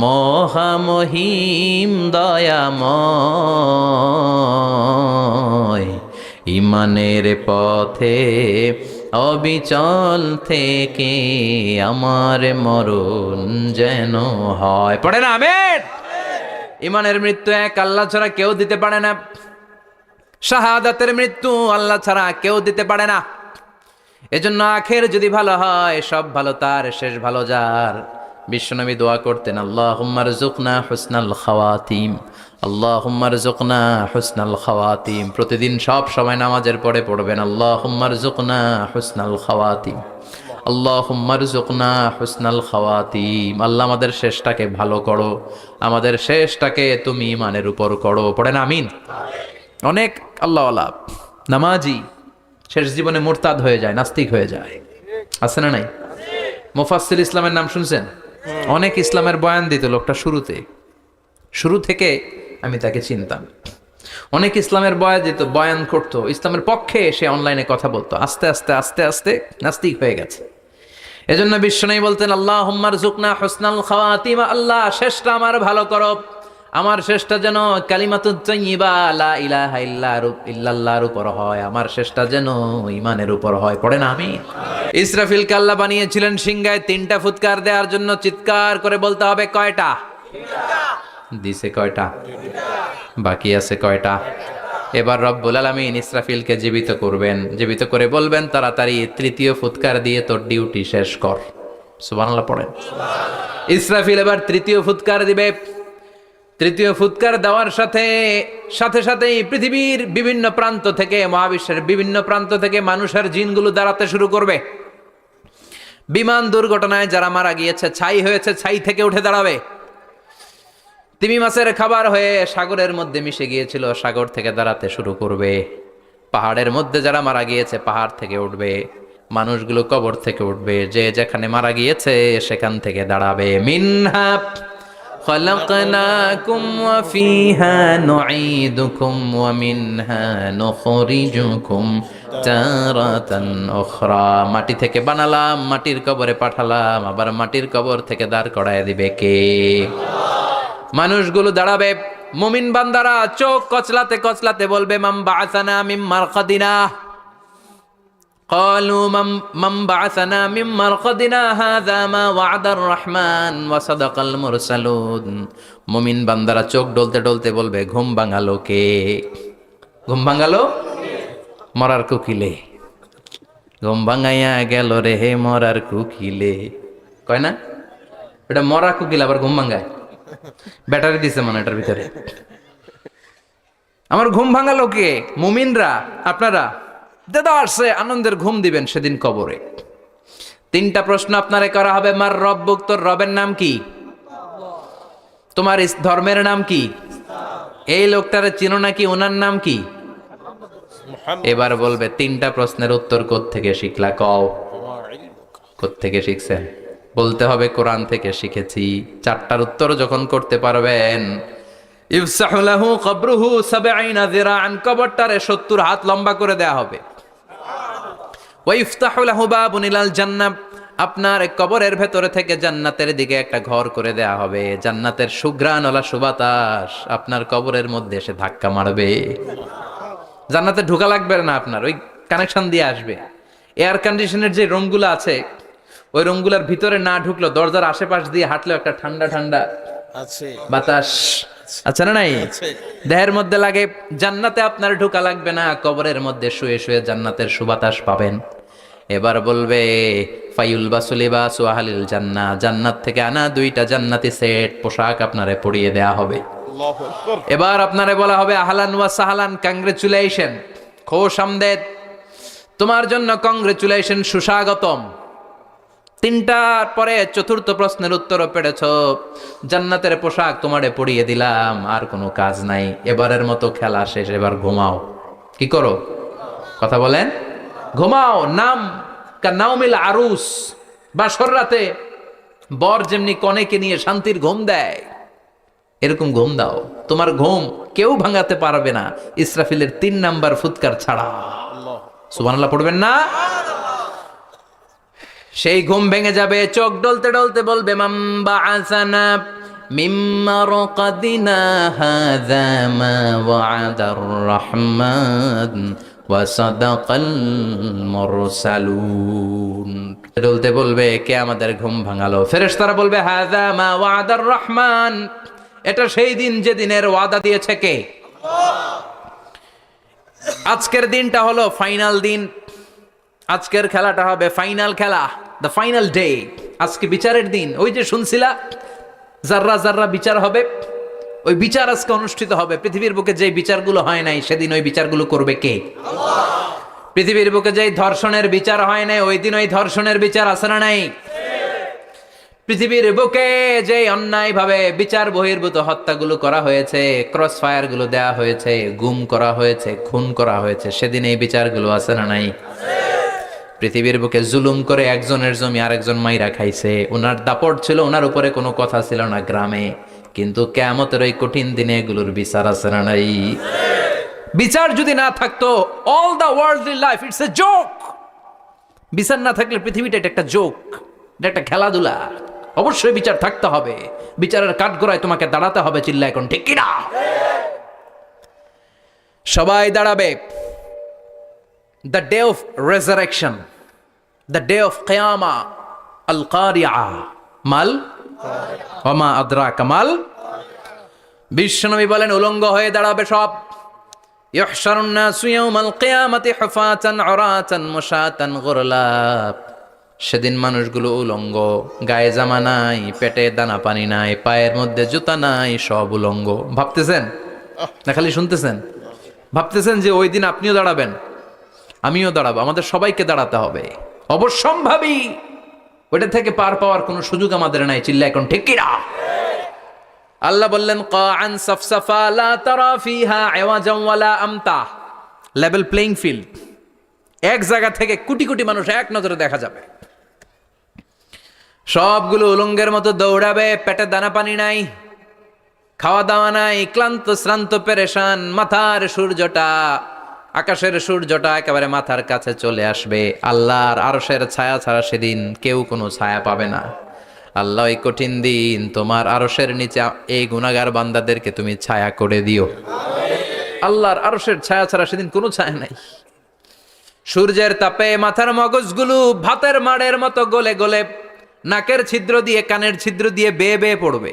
মহামহিম দয়াময়। ঈমানের পথে অবিচল থেকে আমার মরণ যেন হয়। পড়ে না আমিন। ঈমানের মৃত্যু এক, আল্লাহ ছাড়া কেউ দিতে পারে না। শাহাদাতের মৃত্যু আল্লাহ ছাড়া কেউ দিতে পারে না। এজন্য আখের যদি ভালো হয়, সব ভালো তার, শেষ ভালো যার। বিশ্বনবী দোয়া করতেন, আল্লাহুম্মা রযুকনা হুসনাল খাওয়াতিম, আল্লাহুম্মা রযুকনা হুসনাল খাওয়াতিম। প্রতিদিন সব সময় নামাজের পরে পড়বেন, আল্লাহুম্মা রযুকনা হুসনাল খাওয়াতিম, আল্লাহুম্মা রযুকনা হুসনাল খাওয়াতিম। আল্লাহ আমাদের শেষটাকে ভালো করো, আমাদের শেষটাকে তুমি ঈমানের উপর করো। পড়েন আমিন। অনেক আল্লাহওয়ালা নামাজি শেষ জীবনে মুরতাদ হয়ে যায়, নাস্তিক হয়ে যায়, আছে না নাই? মুফাসসির ইসলামের নাম শুনছেন? অনেক ইসলামের বয়ান দিত লোকটা শুরু থেকে আমি তাকে চিনতাম। অনেক ইসলামের বয়ান করতো, ইসলামের পক্ষে সে অনলাইনে কথা বলতো। আস্তে আস্তে আস্তে আস্তে নাস্তিক হয়ে গেছে। এজন্য বিশ্বনবী বলতেন, আল্লাহুম্মা রযুকনা হুসনাল খাওয়াতিম, আল্লাহ শেষটা আমার ভালো করো, আমার শেষটা যেন কালিমাতুত তাইয়্যিবা লা ইলাহা ইল্লাল্লাহর উপর হয়, আমার শেষটা যেন ঈমানের উপর হয়। পড়েন আমিন। ইসরাফিলকে আল্লাহ বানিয়েছিলেন সিংহায় 3টা ফুৎকার দেওয়ার জন্য। চিৎকার করে বলতে হবে কয়টা? দিছে কয়টা? বাকি আছে কয়টা? এবার রব্বুল আলামিন ইসরাফিলকে জীবিত করবেন, জীবিত করে বলবেন, তাড়াতাড়ি 3য় ফুৎকার দিয়ে তোর ডিউটি শেষ কর। সুবহানাল্লাহ পড়েন। ইসরাফিল এবার 3য় ফুৎকার দিবে। 3য় ফুৎকার দেওয়ার সাথে সাথেই পৃথিবীর বিভিন্ন প্রান্ত থেকে, মহাবিশ্বের বিভিন্ন প্রান্ত থেকে মানুষের জিনগুলো দাঁড়াতে শুরু করবে। বিমান দুর্ঘটনায় যারা মারা গিয়েছে, ছাই হয়েছে, ছাই থেকে উঠে দাঁড়াবে। তিমি মাছের খাবার হয়ে সাগরের মধ্যে মিশে গিয়েছিল, সাগর থেকে দাঁড়াতে শুরু করবে। পাহাড়ের মধ্যে যারা মারা গিয়েছে, পাহাড় থেকে উঠবে। মানুষগুলো কবর থেকে উঠবে, যে যেখানে মারা গিয়েছে সেখান থেকে দাঁড়াবে। মিনহা خلقناكم وفيها نعيدكم ومنها نخرجكم تارة أخرى। মাটি থেকে বানালাম, মাটির কবরে পাঠালাম, আবার মাটির কবর থেকে দাঁড় করায় দিবে কে? মানুষগুলো দাঁড়াবে। মুমিন বান্দারা চোখ কচলাতে কচলাতে বলবে, মান বাআসানা মিন মারকাদিনা। قالوا من بعثنا من مرقدنا هذا ما وعد الرحمن وصدق المرسلون। মুমিন বান্দারা চোখ ডলতে ডলতে বলবে, ঘুম ভাঙালো কে? ঘুম ভাঙালো মরার কুকিলে। ঘুম ভাঙাইয়া গেল রে হে মরার কুকিলে। কয় না এটা মরা কুকিল আবার ঘুম ভাঙায়? ব্যাটারি দিছে মনে এটার ভিতরে। আমার ঘুম ভাঙালো কে? মুমিনরা, আপনারা দাদা আসছে, আনন্দের ঘুম দিবেন সেদিন কবরে। 3টা প্রশ্ন আপনারে করা হবে। মার রব্বুক, তোর রবের নাম কি? তোমার ধর্মের নাম কি? এই লোকটারে চিনো নাকি? ওনার নাম কি? এবার বলবে 3টা প্রশ্নের উত্তর কোত্থেকে শিখলা? কও কোত্থেকে শিখছেন? বলতে হবে কোরআন থেকে শিখেছি। 4টার উত্তর যখন করতে পারবেন, ইফসাহু লাহু কবরুহু 70 যিরাআন, কবরটারে 70 হাত লম্বা করে দেয়া হবে। ওয়াইফতাহু লাহু বাবুন ইলাল জান্নাহ, আপনার কবরের ভেতরে থেকে জান্নাতের দিকে একটা ঘর করে দেয়া হবে। জান্নাতের সুঘ্রাণওয়ালা সুবাতাস আপনার কবরের মধ্যে এসে ধাক্কা মারবে। জান্নাতে ঢোকা লাগবে না, আপনার ওই কানেকশন দিয়ে আসবে। এয়ার কন্ডিশনের যে রুমগুলো আছে, ওই রুমগুলোর ভিতরে না ঢুকলো, দরজার আশেপাশ দিয়ে হাঁটলেও একটা ঠান্ডা ঠান্ডা বাতাস আচ্ছা না নাই? দেহের মধ্যে লাগে, জান্নাতে আপনার ঢোকা লাগবে না, কবরের মধ্যে শুয়ে শুয়ে জান্নাতের সুবাতাস পাবেন। এবার বলবে ফাইউল বাসুলিবাসু আহলিল জান্নাহ, জান্নাত থেকে আনা 2টা জান্নাতি সেট পোশাক আপনারে পরিয়ে দেয়া হবে। আল্লাহু আকবার। এবার আপনারে বলা হবে আহলান ওয়া সাহলান, কংগ্রেচুলেশন, খোশ আমদেদ, তোমার জন্য কংগ্রেচুলেশন, সুস্বাগতম। 3টার পরে 4র্থ প্রশ্নের উত্তরও পেরেছ, জান্নাতের পোশাক তোমারে পরিয়ে দিলাম, আর কোনো কাজ নাই, এবারের মতো খেলা শেষ, এবার ঘুমাও। কি করো? কথা বলেন। ঘুমাও। নাম কানাউমিল আরুস, বাসর রাতে বর যেমনি কনেকে নিয়ে শান্তির ঘুম দেয়, এরকম ঘুম দাও। তোমার ঘুম কেউ ভাঙাতে পারবে না, ইসরাফিলের 3 নাম্বার ফুৎকার ছাড়া। সুবহানাল্লাহ পড়বেন না? সেই ঘুম ভেঙে যাবে, চোখ ডলতে ডলতে বলবে মাম্বা আসানা মিম্মা রাকাদিনা হাযা মা ওয়া'দার রহমান ওয়া সাদাকাল মুরসালুন। ডলতে বলবে কে আমাদের ঘুম ভাঙালো? ফেরেশতারা বলবে হাযা মা ওয়া'দার রহমান, এটা সেই দিন যেদিনের ওয়াদা দিয়েছে কে? আজকের দিনটা হলো ফাইনাল দিন, আজকের খেলাটা হবে ফাইনাল খেলা, দ্য ফাইনাল ডে। আজকে বিচারের দিন। ওই যে শুনছিলা জাররা জাররা বিচার হবে, ওই বিচার আজকে অনুষ্ঠিত হবে। পৃথিবীর বুকে যে বিচারগুলো হয় নাই সেদিন ওই বিচারগুলো করবে কে? আল্লাহ। পৃথিবীর বুকে যে ধর্ষণের বিচার হয় নাই ওই দিন ওই ধর্ষণের বিচার আছে না নাই? পৃথিবীর বুকে যে অন্যায় ভাবে বিচার বহির্ভূত হত্যাগুলো করা হয়েছে, ক্রস ফায়ার গুলো দেয়া হয়েছে, গুম করা হয়েছে, খুন করা হয়েছে, সেদিন এই বিচারগুলো আছে না নাই? পৃথিবীর বুকে জুলুম করে একজনের জমি আরেকজন মাইরা খাইছে, ওনার দাপট ছিল, ওনার উপরে কোনো কথা ছিল না গ্রামে, কিন্তু কিয়ামতের ওই কঠিন দিনে এগুলোর বিচার আছে না নাই? বিচার যদি না থাকতো, all the worldly life it's a joke. বিচার না থাকলে পৃথিবীটা এটা একটা জোক, এটা একটা খেলাধুলা। অবশ্যই বিচার থাকতে হবে, বিচারের কাঠগড়ায় তোমাকে দাঁড়াতে হবে। চিল্লা এখন ঠিক কিনা? সবাই দাঁড়াবে। The day of resurrection, the day of qiyamah, al-qari'ah, mal wama adraka mal। বিশ্বনবী বলেন উলঙ্গ হয়ে দাঁড়াবে সব। ইহশারুন নাসু ইয়াওমাল কিয়ামাতি হুফাতান উরাতান মুশাতান গুরলা। সেদিন মানুষগুলো উলঙ্গ, গায়ে জামা নাই, পেটে দানা পানি নাই, পায়ের মধ্যে জুতা নাই, সব উলঙ্গ। ভাবতেছেন না খালি শুনতেছেন? ভাবতেছেন যে ওই দিন আপনিও দাঁড়াবেন, আমিও দাঁড়াবো, আমাদের সবাইকে দাঁড়াতে হবে। অবশ্যম্ভাবী, ওইটা থেকে পার পাওয়ার কোনো সুযোগ আমাদের নাই। চিল্লা এখন ঠিক কিনা? আল্লাহ বললেন কাআন সাফসাফা লা তারা ফিহা আওয়াজান ওয়ালা আমতা, লেভেল প্লেইং ফিল্ড। এক জায়গা থেকে কোটি কোটি মানুষ এক নজরে দেখা যাবে। সবগুলো উলঙ্গের মতো দৌড়াবে, পেটে দানা পানি নাই, খাওয়া দাওয়া নাই, ক্লান্ত শ্রান্ত পেরেশান। মাথার সূর্যটা, আকাশের সূর্যটা একেবারে মাথার কাছে চলে আসবে। আল্লাহর আরশের ছায়া ছাড়া সেদিন কেউ কোনো ছায়া পাবে না। আল্লাহ এই কঠিন দিন তোমার আরশের নিচে এই গুনাহগার বান্দাদেরকে তুমি ছায়া করে দিও। আল্লাহর আরশের ছায়া ছাড়া সেদিন কোনো ছায়া নাই। সূর্যের তাপে মাথার মগজগুলো ভাতের মাড়ের মতো গলে গলে নাকের ছিদ্র দিয়ে কানের ছিদ্র দিয়ে বেয়ে বেয়ে পড়বে।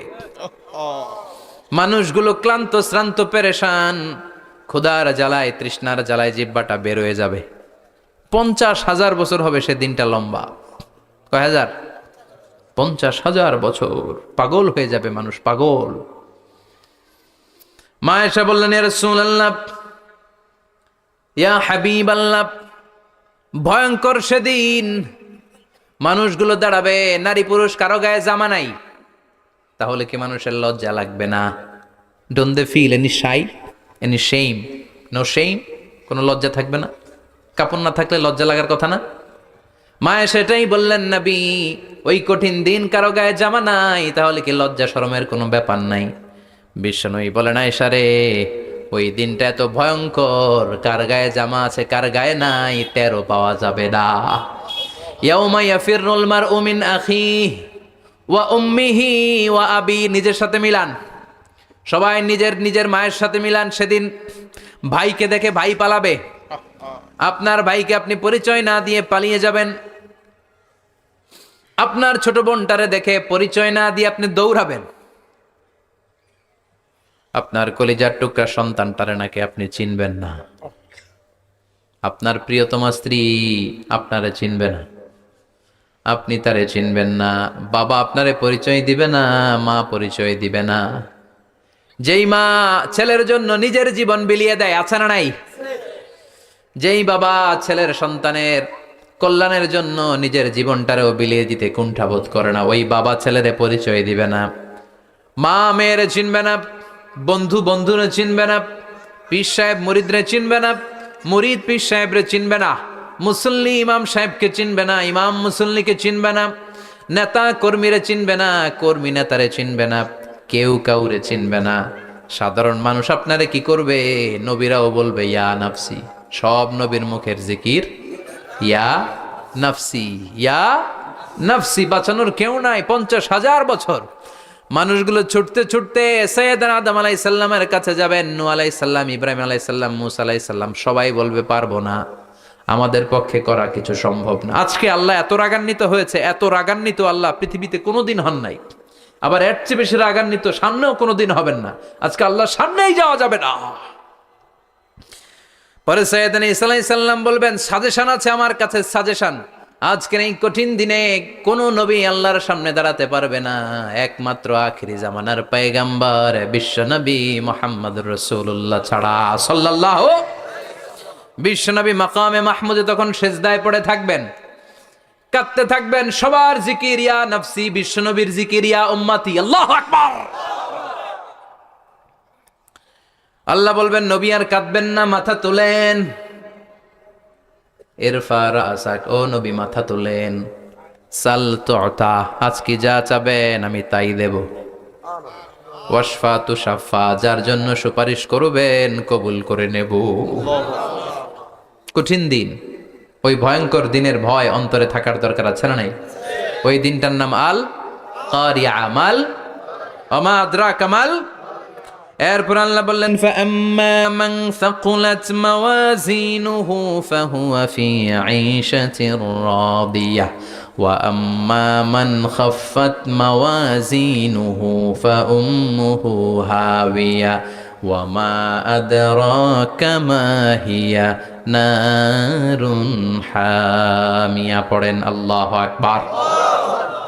মানুষগুলো ক্লান্ত শ্রান্ত পেরেশান, ক্ষুধার জ্বালায় তৃষ্ণার জ্বালায় জিহ্বাটা বের হয়ে যাবে। 50,000 বছর হবে সে দিনটা লম্বা। কয় হাজার? 50,000 বছর। পাগল হয়ে যাবে মানুষ, পাগল। মা এসে বললেন ইয়া রাসূলুল্লাহ, ইয়া হাবিবাল্লাহ, ভয়ঙ্কর সেদিন মানুষগুলো দাঁড়াবে, নারী পুরুষ কারো গায়ে জামা নাই। তাহলে কি মানুষের লজ্জা লাগবে না? Don't they feel any shy, any shame? No shame, কোনো লজ্জা থাকবে না? কাপড় না থাকলে লজ্জা লাগার কথা না? মায়ে সেটাই বললেন নবী, ওই কঠিন দিন কারো গায়ে জামা নাই, তাহলে কি লজ্জা শরমের কোনো ব্যাপার নাই? বিশ্বনবী বলেন আয়েশা রে, ওই দিনটা এত ভয়ঙ্কর, কার গায়ে জামা আছে কার গায়ে নাই টেরও পাওয়া যাবে না। ইয়াউমা ইয়াফিরুল মারউ মিন আখিহি ওয়া উম্মিহি ওয়া আবি, নিজের সাথে মিলান, সবাই নিজের নিজের মায়ের সাথে মিলান। সেদিন ভাইকে দেখে ভাই পালাবে, আপনার ভাইকে আপনি পরিচয় না দিয়ে পালিয়ে যাবেন। আপনার ছোট বোনটারে দেখে পরিচয় না দিয়ে আপনি দৌড়াবেন। আপনার কলিজার টুকরা সন্তানটারে নাকি আপনি চিনবেন না, আপনার প্রিয়তমা স্ত্রী আপনারে চিনবে না, আপনি তারে চিনবেন না, বাবা আপনারে পরিচয় দিবে না, মা পরিচয় দিবে না। যেই মা ছেলের জন্য নিজের জীবন বিলিয়ে দেয়, আছে না নাই? যেই বাবা ছেলের সন্তানের কল্যাণের জন্য নিজের জীবনটারেও বিলিয়ে দিতে কুণ্ঠাবোধ করে না, ওই বাবা ছেলেরে পরিচয় দিবে না। মা মেয়েরে চিনবে না, বন্ধু বন্ধুরে চিনবে না, পীর সাহেব মুরিদরে চিনবে না, মুরিদ পীর সাহেবরে চিনবে না, মুসল্লি ইমাম সাহেবকে চিনবে না, ইমাম মুসল্লিকে চিনবে না, নেতা কর্মীরে চিনবে না, কর্মী নেতারে চিনবে না, কেউ কাউরে চিনবে না। সাধারণ মানুষ আপনারে কি করবে? নবীরাও বলবে ইয়া নাফসি, সব নবীর মুখের জিকির ইয়া নাফসি, ইয়া নাফসি। বাঁচানোর কেউ নাই। 50,000 বছর মানুষগুলো ছুটতে ছুটতে সৈয়দনা আদম আলাইহিস সালামের কাছে যাবেন, নূহ আলাইহিস সালাম, ইব্রাহিম আলাইহিস সালাম, মূসা আলাইহিস সালাম, সবাই বলবে পারবো না, আমাদের পক্ষে করা কিছু সম্ভব না। আজকে আল্লাহ এত রাগান্বিত হয়েছে, এত রাগান্বিত আল্লাহ পৃথিবীতে কোনোদিন হন নাই, আবার এর চেয়ে বেশি রাগান্বিত সামনেও কোনোদিন হবেন না। আজকে আল্লাহ সামনেই যাওয়া যাবে না। পরে সৈয়দনা ঈসা আলাইহিস সালাম বলবেন সাজেশন আছে আমার কাছে, সাজেশন। আজকের এই কঠিন দিনে কোনো নবী আল্লাহর সামনে দাঁড়াতে পারবে না, একমাত্র আখিরি জামানার পয়গম্বর বিশ্ব নবী মুহাম্মদুর রাসূলুল্লাহ ছাড়া সাল্লাল্লাহু। বিশ্ব নবী মাকামে মাহমুদে তখন সেজদায় পড়ে থাকবেন, কাঁদতে থাকবেন, সবার জিকির ইয়া নফসি, বিশ্ব নবীর জিকির ইয়া উম্মতি, আল্লাহু আকবার। আল্লাহ বলবেন নবী আর কাঁদবেন না, মাথা তোলেন। ইরফা রাসাক, ও নবী মাথা তোলেন। সাল তুতা, আজকে যা চাবেন আমি তাই দেব। ওয়াশফা তুশাফা, যার জন্য সুপারিশ করবেন কবুল করে নেব। কঠিন দিন, ওই ভয়ঙ্কর দিনের ভয় অন্তরে থাকার দরকার আছে না নাই? ওই দিনটার নাম আল কারিয়া, মাল ওমা আদরাকা মাল। এরপর আল্লাহ বললেন ফাআম্মা মান সাকুলাত মাওয়াজিনুহু ফাহুয়া ফি আইশাতির রাদিয়াহ ওয়া আম্মা মান খাফফাত মাওয়াজিনুহু ফাউম্মুহু হাওিয়া ওয়া মা আদরাকা মা হিয়া নারুন হামিয়া। পড়েন আল্লাহু আকবার।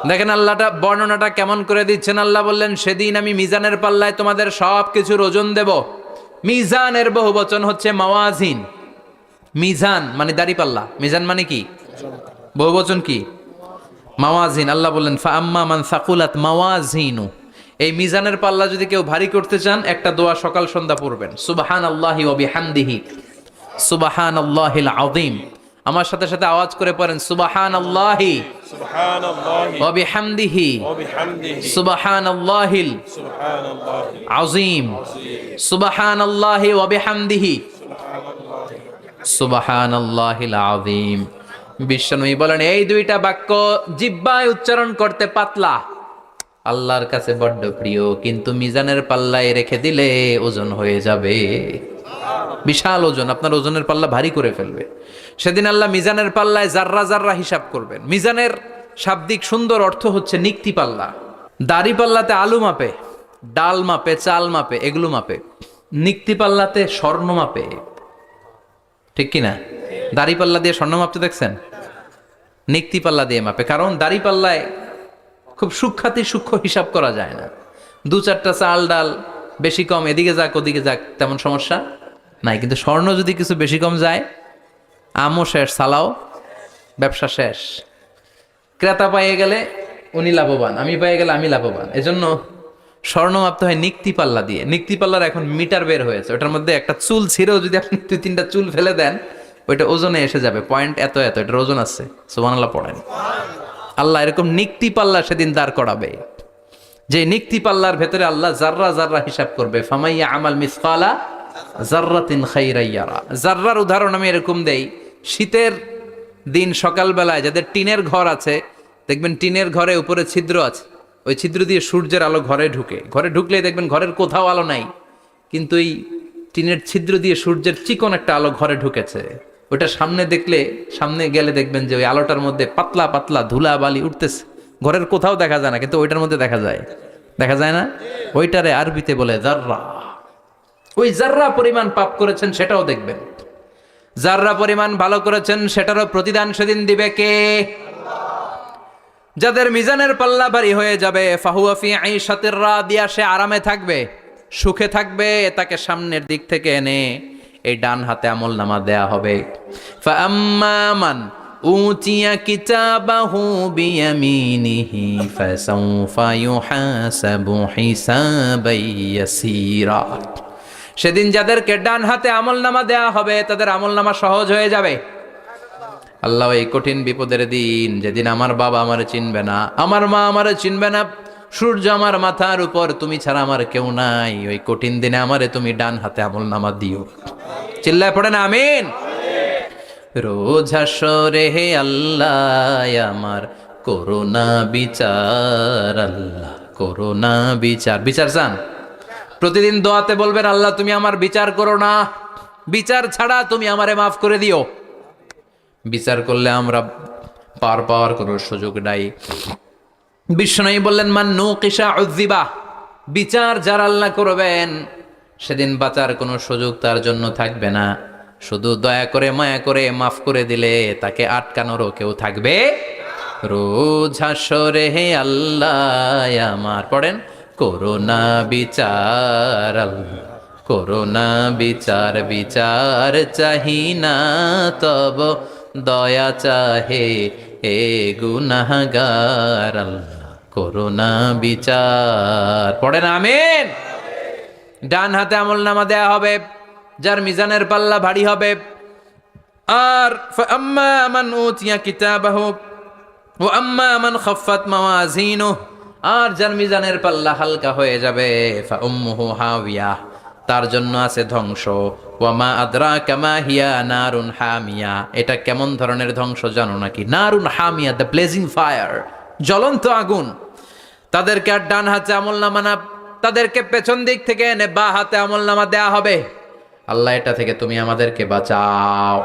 দেখেন আল্লাহটা বর্ণনাটা কেমন করে দিচ্ছেন। আল্লাহ বললেন সেদিন আমি মিজানের পাল্লায় তোমাদের সব কিছুর ওজন দেব। মিজানের বহু বচন হচ্ছে মাওয়াজিন। মিজান মানে দাড়ি পাল্লা, মিজান মানে কি? বহু বচন কি? মাওয়াজিন। আল্লাহ বললেন ফাআম্মা মান সাকুলাত মাওয়াজিনু, এই মিজানের পাল্লা যদি কেউ ভারী করতে চান একটা দোয়া সকাল সন্ধ্যা পড়বেন, সুবহানাল্লাহি ওয়া বিহামদিহি সুবহানাল্লাহিল আযীম। আমার সাথে সাথে আওয়াজ করে পড়েন সুবহানাল্লাহি ওয়া বিহামদিহি সুবহানাল্লাহিল আযীম সুবহানাল্লাহি ওয়া বিহামদিহি সুবহানাল্লাহিল আযীম। বিশ্বনবী বলেন এই দুইটা বাক্য জিহ্বায় উচ্চারণ করতে পাতলা, আল্লাহর কাছে বড্ড প্রিয়, কিন্তু মিজানের পাল্লায় রেখে দিলে ওজন হয়ে যাবে, বিশাল ওজন, আপনার ওজনের পাল্লা ভারী করে ফেলবে। সেদিন আল্লাহ মিজানের পাল্লায় জাররা জাররা হিসাব করবেন। মিজানের শাব্দিক সুন্দর অর্থ হচ্ছে নিক্তি পাল্লা। দাড়ি পাল্লাতে আলু মাপে, ডাল মাপে, চাল মাপে, এগুলো মাপে। নিক্তি পাল্লাতে স্বর্ণ মাপে, ঠিক কিনা? দাড়ি পাল্লা দিয়ে স্বর্ণ মাপতে দেখছেন? নিক্তি পাল্লা দিয়ে মাপে, কারণ দাড়ি পাল্লায় খুব সূক্ষ্ম হিসাব করা যায় না। 2-4টা চাল ডাল বেশি কম এদিকে যাক ওদিকে যাক তেমন সমস্যা নাই, কিন্তু স্বর্ণ যদি কিছু বেশি কম যায়, আমও শেষ, সালাও, ব্যবসা শেষ। ক্রেতা পাইয়ে গেলে উনি লাভবান, আমি পাইয়ে গেলে আমি লাভবান। এজন্য স্বর্ণ মাপতে হয় নিক্তি পাল্লা দিয়ে। নিক্তি পাল্লার এখন মিটার বের হয়েছে, ওটার মধ্যে একটা চুল ছিঁড়েও যদি আপনি 2-3টা চুল ফেলে দেন ওইটা ওজনে এসে যাবে, পয়েন্ট এত এত, এটার ওজন আছে। সুবহানাল্লাহ পড়েন। আল্লাহ এরকম নিক্তি পাল্লা সেদিন দাঁড় করাবে, যে নিক্তি পাল্লার ভেতরে আল্লাহ জাররা জাররা হিসাব করবে। ফামাইয়া আমাল মিসকালা জাররাতিন খাইরান ইয়ারা। জাররার উদাহরণ আমি এরকম দেই, শীতের দিন সকালবেলায় যাদের টিনের ঘর আছে, দেখবেন টিনের ঘরে উপরে ছিদ্র আছে, ওই ছিদ্র দিয়ে সূর্যের আলো ঘরে ঢুকে। ঘরে ঢুকলেই দেখবেন ঘরের কোথাও আলো নাই, কিন্তু এই টিনের ছিদ্র দিয়ে সূর্যের চিকন একটা আলো ঘরে ঢুকেছে। ওটা সামনে দেখলে, সামনে গেলে দেখবেন যে ওই আলোটার মধ্যে পাতলা পাতলা ধুলা বালি উঠতেছে, ঘরের কোথাও দেখা যায় না, কিন্তু ওইটার মধ্যে দেখা যায়। দেখা যায় না? ওইটারে আরবিতে বলে জাররা। ওই যার্রা পরিমাণ পাপ করেছেন সেটাও দেখবেন, যার্রা পরিমাণ ভালো করেছেন সেটারও প্রতিদান সেদিন দিবে কে? যাদের মিজানের পাল্লা ভারী হয়ে যাবে, ফাহুয়া ফি আইশাতির রাদিয়া, সে আরামে থাকবে, সুখে থাকবে, তাকে সামনের দিক থেকে এনে এই ডান হাতে আমলনামা দেয়া হবে। ফাআম্মা মান উতিয়া কিতাবাহু বিয়ামিনিহি ফাসাউফা ইউহাসাবু হিসাবান ইয়াসীরা। সেদিন যাদেরকে ডান হাতে আমলনামা দেয়া হবে তাদের আমলনামা সহজ হয়ে যাবে। আল্লাহ, এই কঠিন বিপদের দিন, যেদিন আমার বাবা আমারে চিনবে না, আমার মা আমারে চিনবে না, সূর্য আমার মাথার উপর, তুমি ছাড়া আমার কেউ নাই, ওই কঠিন দিনে আমারে তুমি ডান হাতে আমলনামা দিও। চিল্লায় পড়েন আমিন। রোজ হাসরে হে আল্লাহ আমার করোনা বিচার, আল্লাহ করোনা বিচার। বিচার চান? প্রতিদিন দোয়াতে বলবেন, আল্লাহ তুমি আমার বিচার করো না, বিচার ছাড়া তুমি আমারে মাফ করে দিও। বিচার করলে আমরা পার পাওয়ার কোনো সুযোগ নাই। বিশ্বনবী বললেন, মান নুকিশা উযিবা, বিচার যার আল্লাহ করবেন সেদিন বাঁচার কোনো সুযোগ তার জন্য থাকবে না। শুধু দয়া করে মায়া করে মাফ করে দিলে তাকে আটকানোরও কেউ থাকবে। রোজ হাসরে হে আল্লাহ আমার, পড়েন, করোনা বিচার, আল্লাহ করোনা বিচার, বিচার চাহি না তব দয়া চাহে এ গুনাহগার, আল্লাহ করোনা বিচার। পড়েন আমিন। ডান হাতে আমলনামা দেয়া হবে যার মিজানের পাল্লা ভারী হবে। আর ফাআম্মা মান উতিয়া কিতাবাহু ওয়া আম্মা মান খাফফাত মাওয়াজিনুহু, আর যার মিজানের পাল্লা হালকা হয়ে যাবে, ফাউম্মুহু হাওিয়া, তার জন্য আছে ধ্বংস। ওয়া মা আদরাকা মা হিয়া নারুন হামিয়া, এটা কেমন ধরনের ধ্বংস জানো নাকি? নারুন হামিয়া, দ্য ব্লেজিং ফায়ার, জ্বলন্ত আগুন। তাদেরকে আর ডান হাতে আমলনামা না, তাদেরকে পেছন দিক থেকে এনে বা হাতে আমলনামা দেয়া হবে। আল্লাহ, এটা থেকে তুমি আমাদেরকে বাঁচাও।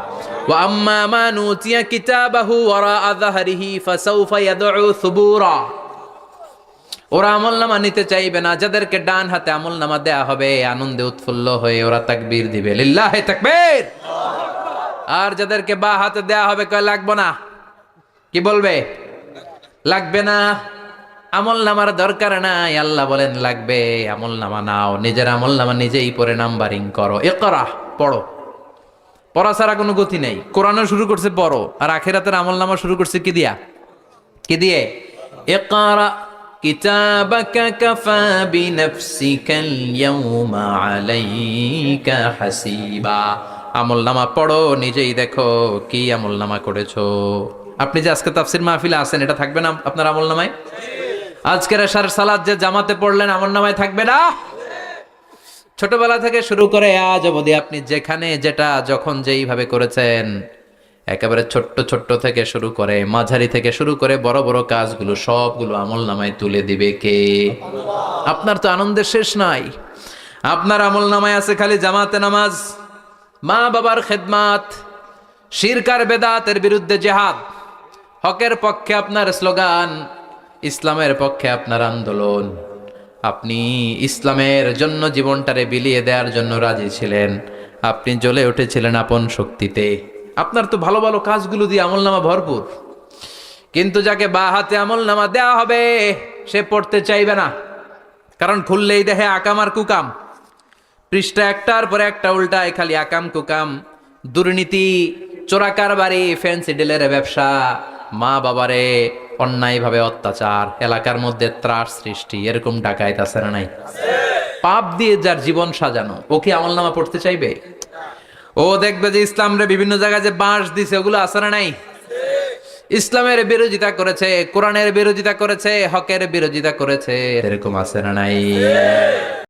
ওয়া আম্মা মান উতিয়া কিতাবাহু ওয়ারা যাহরিহি ফাসাউফা ইয়াদউ সুবুরা, ওরা আমলনামা নিতে চাইবে না। যাদেরকে ডান হাতে আমলনামা দেয়া হবে আনন্দে উৎফুল্ল হয়ে ওরা তাকবীর দিবে, লিল্লাহি তাকবীর। আর যাদেরকে বা হাতে দেয়া হবে কয় লাগবে না, কি বলবে? লাগবে না, আমলনামার দরকার নাই। আল্লাহ বলেন লাগবে, আমলনামা নাও, নিজের আমলনামা নিজেই পড়ে নাম্বারিং করো। ইকরা, পড়ো, পড়া ছাড়া কোনো গতি নেই। কোরআনও শুরু করছে পড়ো, আর আখিরাতের আমলনামা শুরু করছে কি দিয়া? কি দিয়ে? ইকরা কিতাবাকা কাফা বিনাফসিকাল ইয়াউমা আলাইকা হাসিবা। আমলনামা পড়ো, নিজেই দেখো কি আমলনামা করেছো। আপনি যে আজকে তাফসীর মাহফিলে আছেন, এটা থাকবে না আপনার আমলনামায়? আজকের এশার সালাত যে জামাতে পড়লেন, আমলনামায় থাকবে না? ছোটবেলা থেকে শুরু করে আজ অবধি আপনি যেখানে যেটা যখন যেইভাবে করেছেন, একেবারে ছোট্ট ছোট্ট থেকে শুরু করে মাঝারি থেকে শুরু করে বড় বড় কাজগুলো সবগুলো আমলনামায় তুলে দিবে কে? আপনার তো আনন্দের শেষ নাই। আপনার আমলনামায় আছে খালি জামাতে নামাজ, মা বাবার খেদমাত, শিরক আর বেদাতের বিরুদ্ধে জিহাদ, হকের পক্ষে আপনার স্লোগান, ইসলামের পক্ষে আপনার আন্দোলন। আপনি ইসলামের জন্য জীবনটারে বিলিয়ে দেওয়ার জন্য রাজি ছিলেন, আপনি জ্বলে উঠেছিলেন আপন শক্তিতে। আপনার তো ভালো ভালো কাজগুলো দিয়ে আমলনামা ভরপুর। কিন্তু যাকে বা হাতে আমলনামা দেওয়া হবে সে পড়তে চাইবে না, কারণ খুললেই দেখে আকাম আর কুকাম, পৃষ্ঠা একটার পরে একটা উল্টায় খালি আকাম কুকাম, দুর্নীতি, চোরাকারবারি, ফ্যান্সি ডিলের ব্যবসা, মা বাবারে অন্যায়ভাবে অত্যাচার, এলাকার মধ্যে ত্রাস সৃষ্টি, এরকম ডাকাইত আছে না নাই? পাপ দিয়ে যার জীবন সাজানো, ও কি আমলনামা পড়তে চাইবে? ও দেখবে যে ইসলামরে বিভিন্ন জায়গায় যে বাঁশ দিছে ওগুলো আছে না নাই? ইসলামের বিরোধিতা করেছে, কোরআনের বিরোধিতা করেছে, হকের বিরোধিতা করেছে, এরকম আছে না নাই?